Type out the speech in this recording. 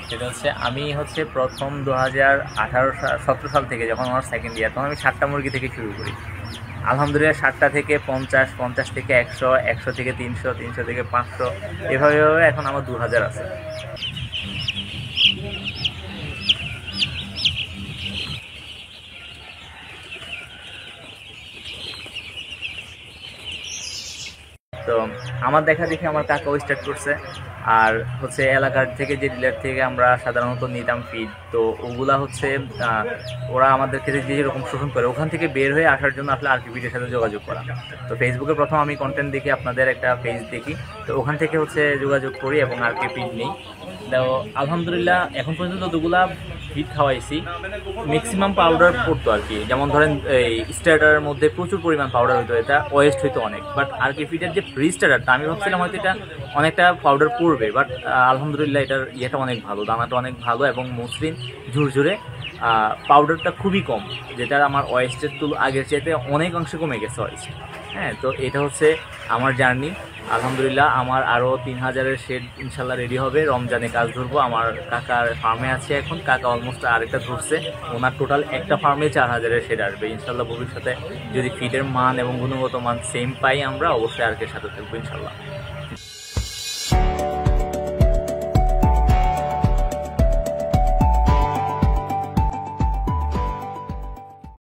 সেটা হচ্ছে আমি হচ্ছে প্রথম 2017 সাল থেকে যখন আমার সেকেন্ড ইয়ার, তখন আমি 7টা মুরগি থেকে শুরু করি। আলহামদুলিল্লাহ 7টা থেকে 50, 50 থেকে 100, 100 থেকে 300, 300 থেকে 500, এভাবে এখন আমার 2000 আছে। তো আমার দেখা দেখি আমার কাকাও স্টার্ট করছে। আর হচ্ছে এলাকার থেকে যে ডিলার থেকে আমরা সাধারণত নিতাম ফিড, তো ওগুলা হচ্ছে ওরা আমাদেরকে যে যেরকম শোষণ করে, ওখান থেকে বের হয়ে আসার জন্য আসলে আর ফিডের সাথে যোগাযোগ করা। তো ফেসবুকে প্রথম আমি কন্টেন্ট দেখি, আপনাদের একটা পেজ দেখি, তো ওখান থেকে হচ্ছে যোগাযোগ করি এবং আর কি ফিড নিই। তো আলহামদুলিল্লাহ এখন পর্যন্ত যতগুলা ফিড খাওয়াইছি ম্যাক্সিমাম পাউডার পড়তো আর কি। যেমন ধরেন এই স্টার্টারের মধ্যে প্রচুর পরিমাণ পাউডার হতো, এটা ওয়েস্ট হইতো অনেক। বাট আর কি ফিডের যে ফ্রি স্টার্টারটা, আমি ভাবছিলাম হয়তো এটা অনেকটা পাউডার পড়বে, বাট আলহামদুলিল্লাহ এটার ইয়েটা অনেক ভালো, দানাটা অনেক ভালো এবং মসৃণ ঝুরঝুরে। পাউডারটা খুবই কম, যেটা আমার ওয়েস্টের আগের চাইতে অনেক অংশে কমে গেছে ওয়েস্ট। হ্যাঁ, তো এটা হচ্ছে আমার জার্নি। আলহামদুলিল্লাহ আমার আরও 3000-এর শেড ইনশাল্লাহ রেডি হবে, রমজানে কাজ ধরবো। আমার কাকার ফার্মে আছে এখন, কাকা অলমোস্ট আরেকটা ধরছে, ওনার টোটাল একটা ফার্মে 4000-এর শেড আসবে ইনশাল্লাহ। ভবিষ্যতে যদি ফিডের মান এবং গুণগত মান সেম পাই আমরা, অবশ্যই আরকের সাথে থাকবো ইনশাল্লাহ।